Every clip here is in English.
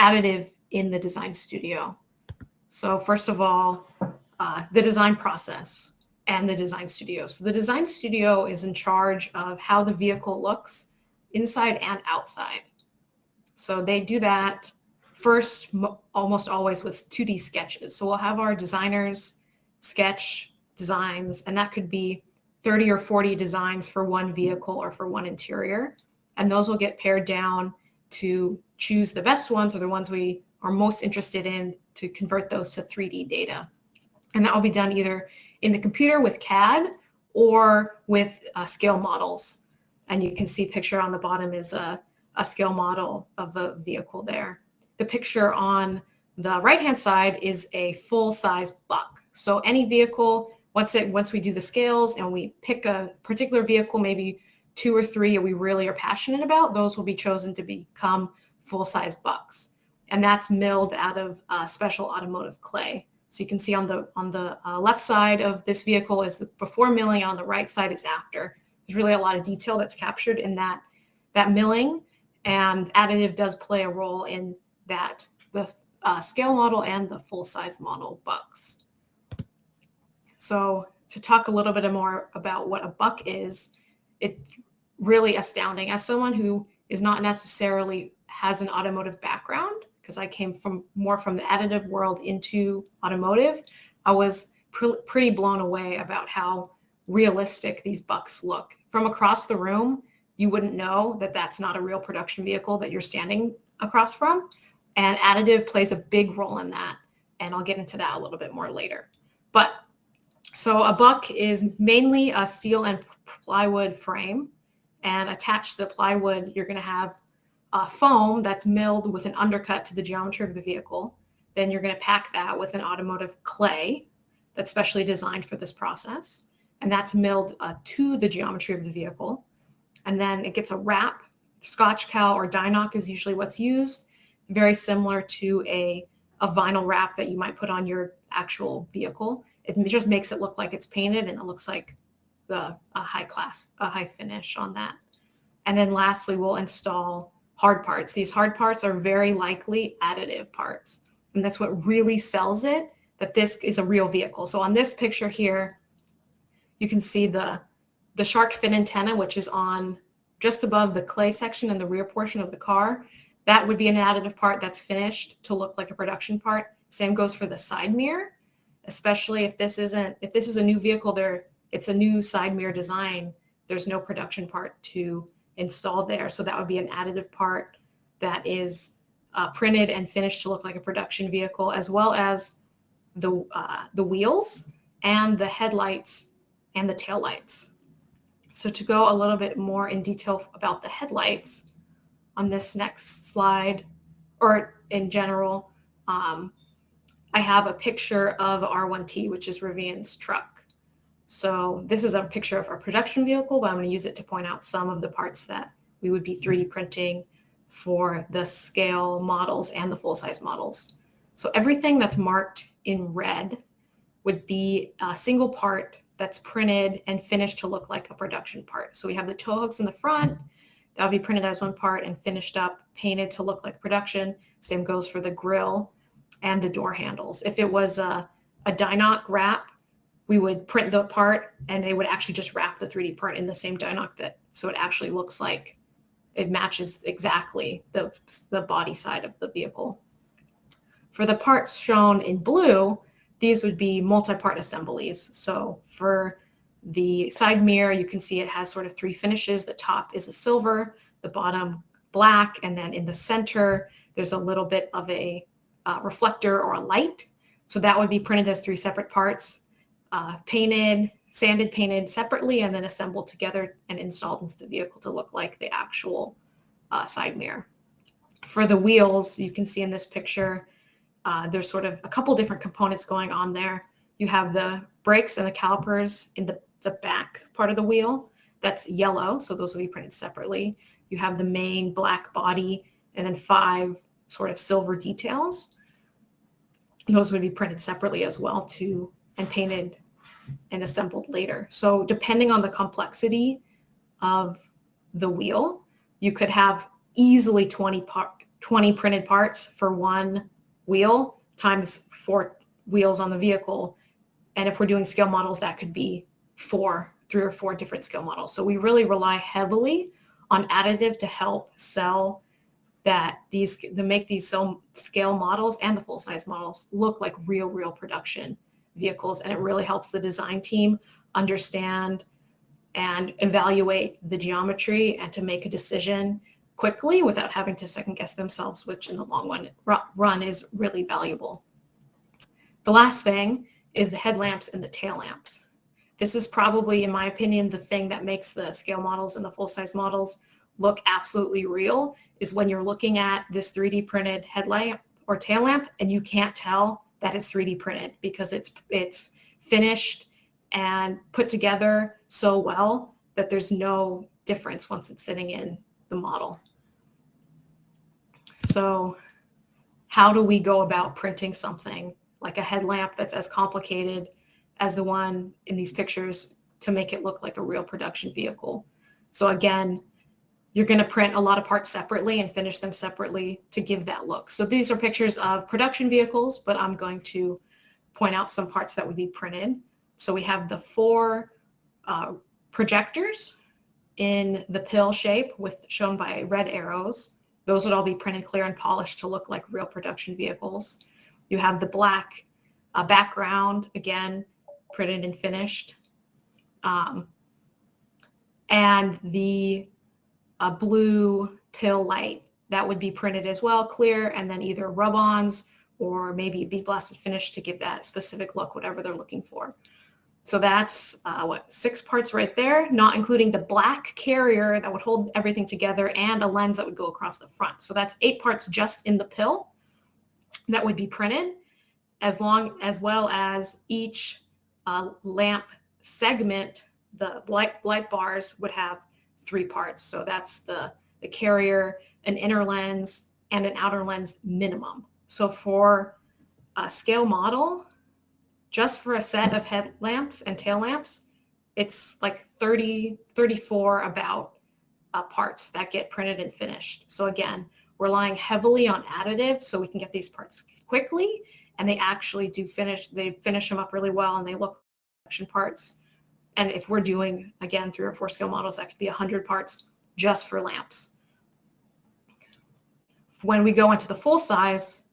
additive in the design studio. So first of all, the design process and the design studio. So the design studio is in charge of how the vehicle looks inside and outside. So they do that first, almost always with 2D sketches. So we'll have our designers sketch designs, and that could be 30 or 40 designs for one vehicle or for one interior. And those will get pared down to choose the best ones or the ones we are most interested in to convert those to 3D data. And that will be done either in the computer with CAD or with scale models. And you can see picture on the bottom is a scale model of a vehicle there. The picture on the right-hand side is a full-size buck. So any vehicle, once we do the scales and we pick a particular vehicle, maybe 2 or 3 we really are passionate about, those will be chosen to become full-size bucks. And that's milled out of special automotive clay. So you can see on the left side of this vehicle is the before milling, and on the right side is after. There's really a lot of detail that's captured in that milling, and additive does play a role in that, the scale model and the full-size model bucks. So to talk a little bit more about what a buck is, it's really astounding. As someone who is not necessarily has an automotive background, because I came more from the additive world into automotive, I was pretty blown away about how realistic these bucks look. From across the room, you wouldn't know that that's not a real production vehicle that you're standing across from. And additive plays a big role in that. And I'll get into that a little bit more later. But so a buck is mainly a steel and plywood frame. And attached to the plywood, you're going to have foam that's milled with an undercut to the geometry of the vehicle. Then you're going to pack that with an automotive clay that's specially designed for this process. And that's milled to the geometry of the vehicle. And then it gets a wrap. Scotch Cal or Dynoc is usually what's used, very similar to a vinyl wrap that you might put on your actual vehicle. It just makes it look like it's painted, and it looks like a high finish on that. And then lastly, we'll install hard parts. These hard parts are very likely additive parts. And that's what really sells it, that this is a real vehicle. So on this picture here, you can see the shark fin antenna, which is on just above the clay section in the rear portion of the car. That would be an additive part that's finished to look like a production part. Same goes for the side mirror, especially if this is a new vehicle, it's a new side mirror design. There's no production part to install there. So that would be an additive part that is printed and finished to look like a production vehicle, as well as the wheels and the headlights and the taillights. So to go a little bit more in detail about the headlights on this next slide, or in general, I have a picture of R1T, which is Rivian's truck. So this is a picture of our production vehicle, but I'm going to use it to point out some of the parts that we would be 3D printing for the scale models and the full-size models. So everything that's marked in red would be a single part that's printed and finished to look like a production part. So we have the tow hooks in the front, that'll be printed as one part and finished up, painted to look like production. Same goes for the grille and the door handles. If it was a Dynoc wrap, we would print the part and they would actually just wrap the 3D part in the same Dynoc so it actually looks like it matches exactly the body side of the vehicle. For the parts shown in blue, these would be multi-part assemblies. So for the side mirror, you can see it has sort of 3 finishes. The top is a silver, the bottom black, and then in the center, there's a little bit of a reflector or a light. So that would be printed as 3 separate parts, sanded, painted separately, and then assembled together and installed into the vehicle to look like the actual side mirror. For the wheels, you can see in this picture, there's sort of a couple different components going on there. You have the brakes and the calipers in the back part of the wheel. That's yellow, so those will be printed separately. You have the main black body and then 5 sort of silver details. Those would be printed separately as well and painted and assembled later. So depending on the complexity of the wheel, you could have easily 20 20 printed parts for one wheel times 4 wheels on the vehicle. And if we're doing scale models, that could be 3 or 4 different scale models. So we really rely heavily on additive to help sell to make these scale models and the full size models look like real production vehicles. And it really helps the design team understand and evaluate the geometry and to make a decision quickly without having to second guess themselves, which in the long run is really valuable. The last thing is the headlamps and the tail lamps. This is probably, in my opinion, the thing that makes the scale models and the full-size models look absolutely real, is when you're looking at this 3D printed headlamp or tail lamp and you can't tell that it's 3D printed because it's finished and put together so well that there's no difference once it's sitting in the model. So how do we go about printing something like a headlamp that's as complicated as the one in these pictures to make it look like a real production vehicle? So again, you're going to print a lot of parts separately and finish them separately to give that look. So these are pictures of production vehicles, but I'm going to point out some parts that would be printed. So we have the 4 projectors in the pill shape shown by red arrows. Those would all be printed clear and polished to look like real production vehicles. You have the black background, again, printed and finished. And the blue pill light, that would be printed as well, clear, and then either rub-ons or maybe bead blasted finish to give that specific look, whatever they're looking for. So that's 6 parts right there, not including the black carrier that would hold everything together and a lens that would go across the front. So that's 8 parts just in the pill that would be printed, as well as each lamp segment, the light bars would have 3 parts. So that's the carrier, an inner lens, and an outer lens minimum. So for a scale model, just for a set of headlamps and tail lamps, it's like 34 about parts that get printed and finished. So again, relying heavily on additive so we can get these parts quickly, and they actually finish them up really well, and they look like production parts. And if we're doing, again, 3 or 4 scale models, that could be 100 parts just for lamps. When we go into the full size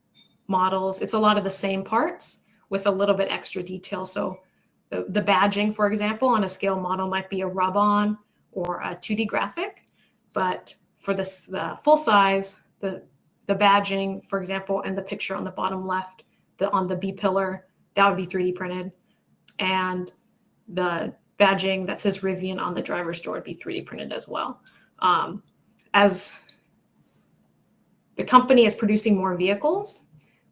models, it's a lot of the same parts with a little bit extra detail. So the badging, for example, on a scale model might be a rub-on or a 2D graphic. But for the full size, the badging, for example, and the picture on the bottom left, on the B pillar, that would be 3D printed. And the badging that says Rivian on the driver's door would be 3D printed as well. As the company is producing more vehicles,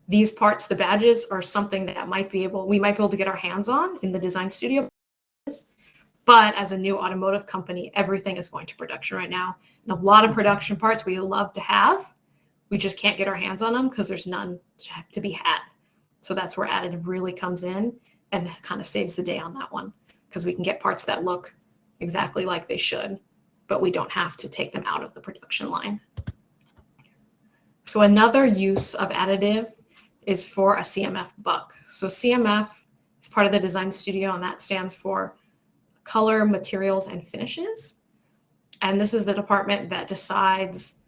these parts, the badges, are something that we might be able to get our hands on in the design studio. But as a new automotive company, everything is going to production right now. And a lot of production parts we love to have, we just can't get our hands on them because there's none to be had. So that's where additive really comes in and kind of saves the day on that one, because we can get parts that look exactly like they should, but we don't have to take them out of the production line. So another use of additive is for a CMF buck. So CMF is part of the design studio, and that stands for color, materials, and finishes. And this is the department that decides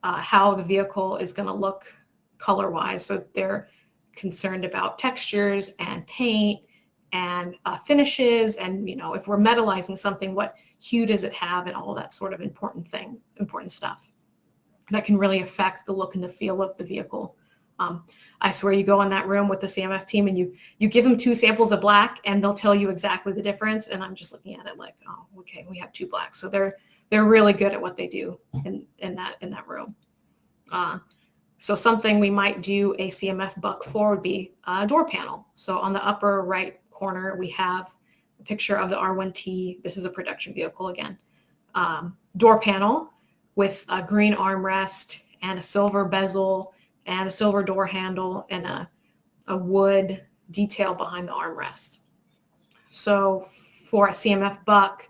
how the vehicle is going to look color-wise. So they're concerned about textures and paint and finishes, and if we're metallizing something, what hue does it have, and all that sort of important stuff that can really affect the look and the feel of the vehicle. I swear, you go in that room with the CMF team and you give them 2 samples of black and they'll tell you exactly the difference. And I'm just looking at it like, oh, okay, we have 2 blacks. So they're really good at what they do in that room. So something we might do a CMF buck for would be a door panel. So on the upper right corner, we have a picture of the R1T. This is a production vehicle again. Door panel with a green armrest and a silver bezel and a silver door handle and a wood detail behind the armrest. So for a CMF buck,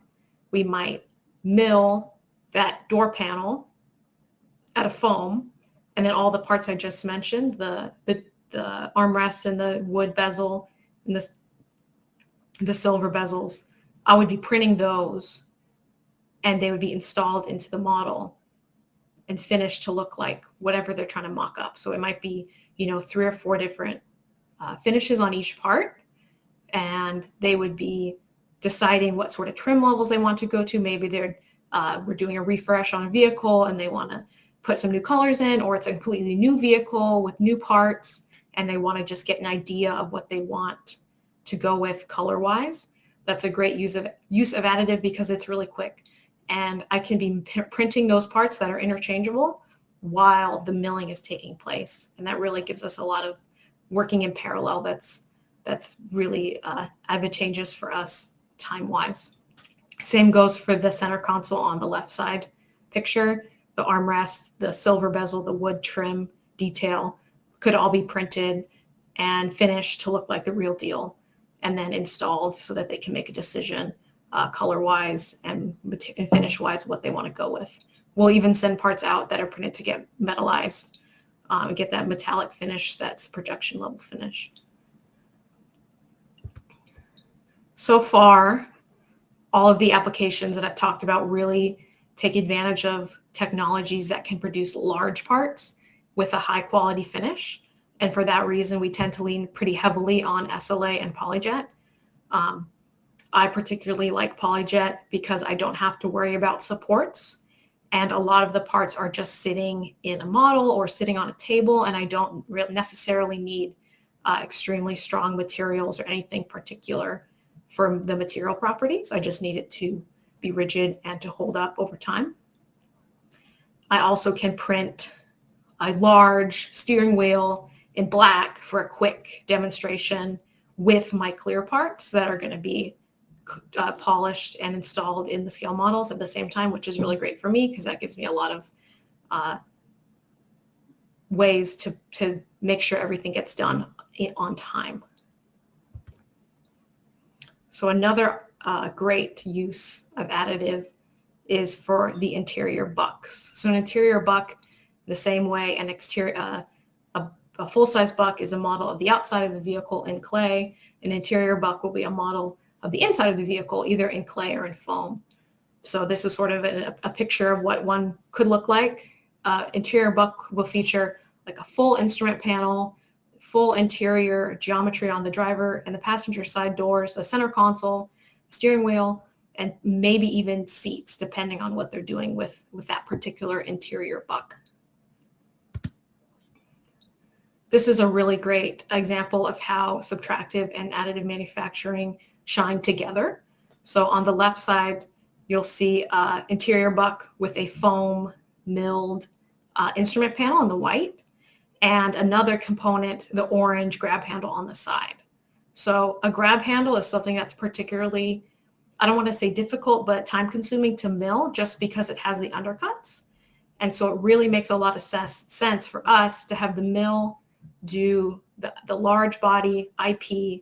we might mill that door panel out of foam, And then all the parts I just mentioned, the armrests and the wood bezel and the silver bezels, I would be printing those, and they would be installed into the model and finished to look like whatever they're trying to mock up. So it might be, 3 or 4 different finishes on each part, and they would be deciding what sort of trim levels they want to go to. Maybe we're doing a refresh on a vehicle and they want to put some new colors in, or it's a completely new vehicle with new parts and they want to just get an idea of what they want to go with color-wise. That's a great use of additive because it's really quick. And I can be printing those parts that are interchangeable while the milling is taking place. And that really gives us a lot of working in parallel. That's really advantageous for us time-wise. Same goes for the center console on the left side picture. The armrest, the silver bezel, the wood trim detail could all be printed and finished to look like the real deal, and then installed so that they can make a decision color-wise and finish-wise what they want to go with. We'll even send parts out that are printed to get metallized and get that metallic finish that's projection level finish. So far, all of the applications that I've talked about really take advantage of technologies that can produce large parts with a high quality finish. And for that reason, we tend to lean pretty heavily on SLA and PolyJet. I particularly like PolyJet because I don't have to worry about supports. And a lot of the parts are just sitting in a model or sitting on a table, and I don't necessarily need extremely strong materials or anything particular for the material properties. I just need it to be rigid and to hold up over time. I also can print a large steering wheel in black for a quick demonstration with my clear parts that are going to be polished and installed in the scale models at the same time, which is really great for me because that gives me a lot of ways to make sure everything gets done on time. So another great use of additive is for the interior bucks. So an interior buck, the same way an exterior, a full-size buck is a model of the outside of the vehicle in clay. An interior buck will be a model of the inside of the vehicle, either in clay or in foam. So this is sort of a picture of what one could look like. Interior buck will feature like a full instrument panel, full interior geometry on the driver and the passenger side doors, the center console, steering wheel, and maybe even seats, depending on what they're doing with that particular interior buck. This is a really great example of how subtractive and additive manufacturing shine together. So on the left side, you'll see interior buck with a foam milled instrument panel on the white, and another component, the orange grab handle on the side. So a grab handle is something that's particularly, I don't want to say difficult, but time consuming to mill just because it has the undercuts. And so it really makes a lot of sense for us to have the mill do the large body IP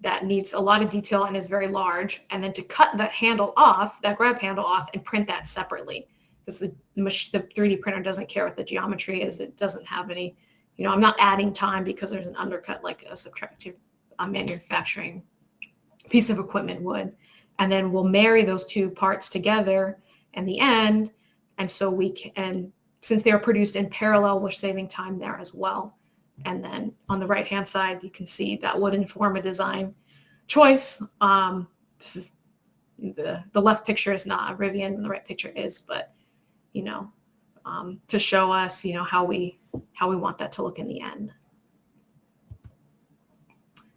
that needs a lot of detail and is very large, and then to cut that handle off, that grab handle off, and print that separately. Because the 3D printer doesn't care what the geometry is. It doesn't have any, I'm not adding time because there's an undercut like a subtractive manufacturing piece of equipment would. And then we'll marry those two parts together in the end. And so we can, and since they are produced in parallel, we're saving time there as well. And then on the right-hand side, you can see that would inform a design choice. This is the left picture is not a Rivian, and the right picture is, but to show us, how we want that to look in the end.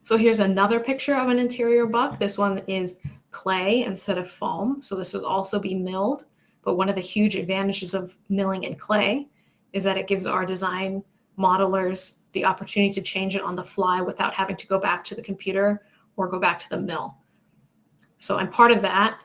So here's another picture of an interior buck. This one is clay instead of foam. So this would also be milled. But one of the huge advantages of milling in clay is that it gives our design modelers the opportunity to change it on the fly without having to go back to the computer or go back to the mill. So, and part of that,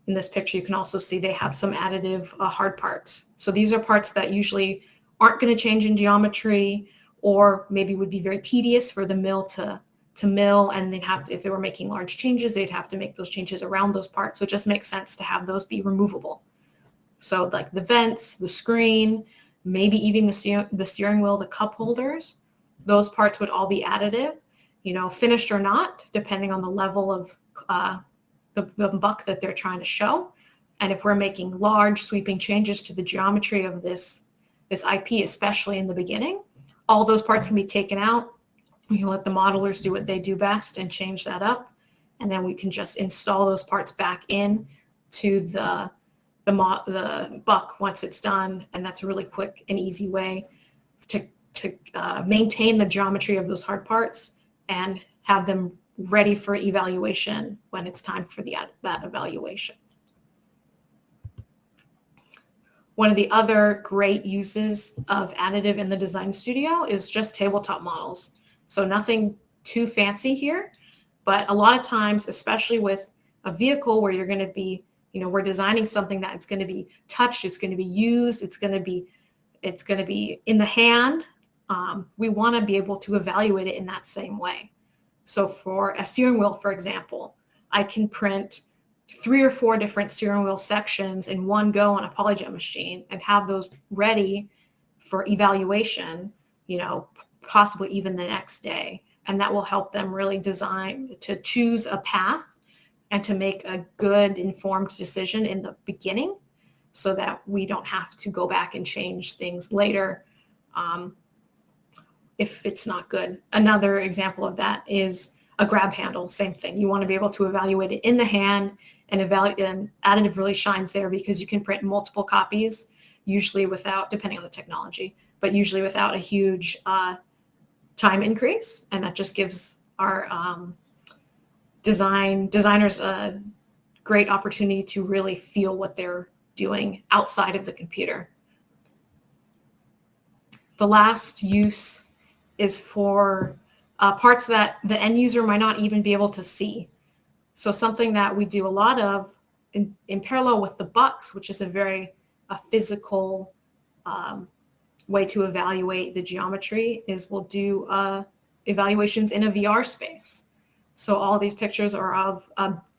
in this picture, you can also see they have some additive hard parts. So these are parts that usually aren't going to change in geometry, or maybe would be very tedious for the mill to mill, and they'd have to, if they were making large changes, they'd have to make those changes around those parts. So it just makes sense to have those be removable. So like the vents, the screen, maybe even the steering wheel, the cup holders. Those parts would all be additive, finished or not, depending on the level of the buck that they're trying to show. And if we're making large sweeping changes to the geometry of this IP, especially in the beginning, all those parts can be taken out. We can let the modelers do what they do best and change that up. And then we can just install those parts back in to the buck once it's done. And that's a really quick and easy way to maintain the geometry of those hard parts and have them ready for evaluation when it's time for that evaluation. One of the other great uses of additive in the design studio is just tabletop models. So nothing too fancy here, but a lot of times, especially with a vehicle where you're going to be, we're designing something that it's going to be touched, it's going to be used, it's going to be in the hand. We want to be able to evaluate it in that same way. So for a steering wheel, for example, I can print 3 or 4 different steering wheel sections in one go on a PolyJet machine and have those ready for evaluation, possibly even the next day. And that will help them really design to choose a path and to make a good informed decision in the beginning so that we don't have to go back and change things later if it's not good. Another example of that is a grab handle, same thing. You want to be able to evaluate it in the hand, and additive really shines there because you can print multiple copies, usually without, depending on the technology, but usually without a huge time increase. And that just gives our designers a great opportunity to really feel what they're doing outside of the computer. The last use is for parts that the end user might not even be able to see. So something that we do a lot of in parallel with the bucks, which is a very physical way to evaluate the geometry, is we'll do evaluations in a VR space. So all these pictures are of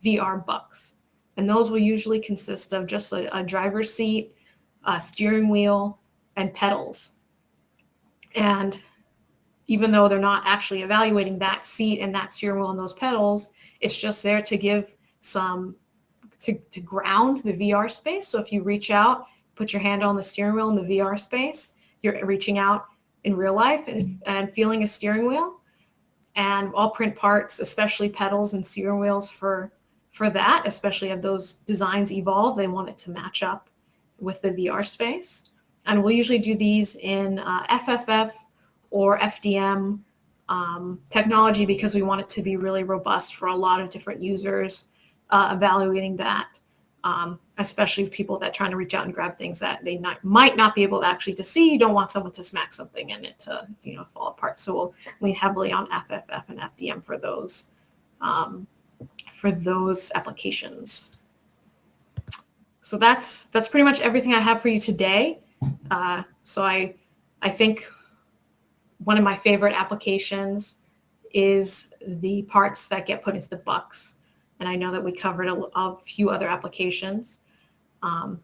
VR bucks. And those will usually consist of just a driver's seat, a steering wheel, and pedals. And even though they're not actually evaluating that seat and that steering wheel and those pedals, it's just there to give to ground the VR space. So if you reach out, put your hand on the steering wheel in the VR space, you're reaching out in real life and feeling a steering wheel. And I'll print parts, especially pedals and steering wheels for that, especially if those designs evolve, they want it to match up with the VR space. And we'll usually do these in FFF or FDM technology because we want it to be really robust for a lot of different users evaluating that, especially people that are trying to reach out and grab things that they might not be able to actually to see. You don't want someone to smack something in it to fall apart. So we'll lean heavily on FFF and FDM for those applications. So that's pretty much everything I have for you today. So I think one of my favorite applications is the parts that get put into the bucks. And I know that we covered a few other applications. And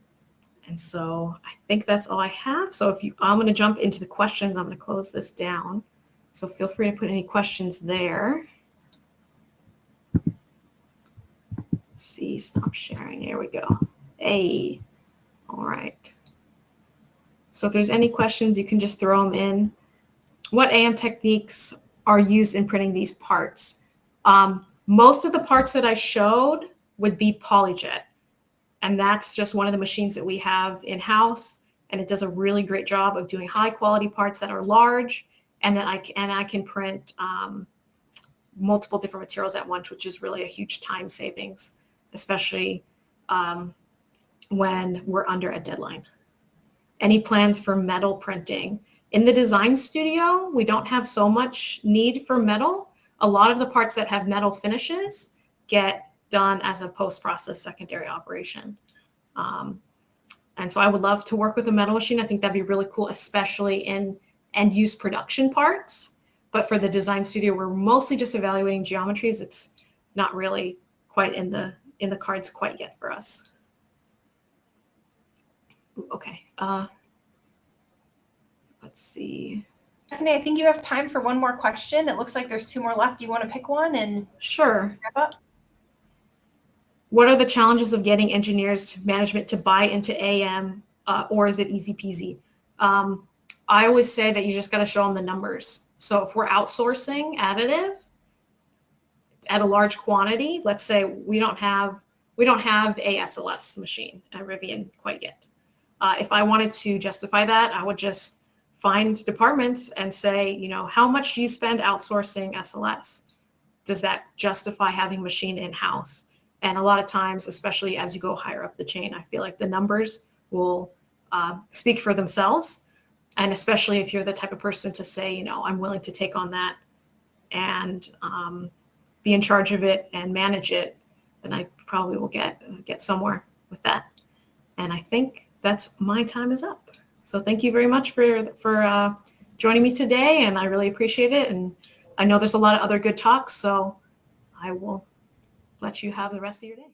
so I think that's all I have. So I'm going to jump into the questions. I'm going to close this down. So feel free to put any questions there. Let's see, stop sharing. Here we go. Hey, all right. So if there's any questions, you can just throw them in. What AM techniques are used in printing these parts? Most of the parts that I showed would be PolyJet. And that's just one of the machines that we have in-house. And it does a really great job of doing high quality parts that are large. And then I can print multiple different materials at once, which is really a huge time savings, especially when we're under a deadline. Any plans for metal printing? In the design studio, we don't have so much need for metal. A lot of the parts that have metal finishes get done as a post-process secondary operation. And so I would love to work with a metal machine. I think that'd be really cool, especially in end-use production parts. But for the design studio, we're mostly just evaluating geometries. It's not really quite in the cards quite yet for us. Ooh, okay. let's see. Stephanie, I think you have time for one more question. It looks like there's 2 more left. Do you want to pick one and Sure. wrap up? What are the challenges of getting engineers to management to buy into AM, or is it easy peasy? I always say that you just got to show them the numbers. So if we're outsourcing additive at a large quantity, let's say we don't have a SLS machine at Rivian quite yet. If I wanted to justify that, I would just find departments and say, you know, how much do you spend outsourcing SLS? Does that justify having machine in-house? And a lot of times, especially as you go higher up the chain, I feel like the numbers will speak for themselves. And especially if you're the type of person to say, you know, I'm willing to take on that and be in charge of it and manage it, then I probably will get somewhere with that. And I think that's my time is up. So thank you very much for joining me today, and I really appreciate it. And I know there's a lot of other good talks, so I will let you have the rest of your day.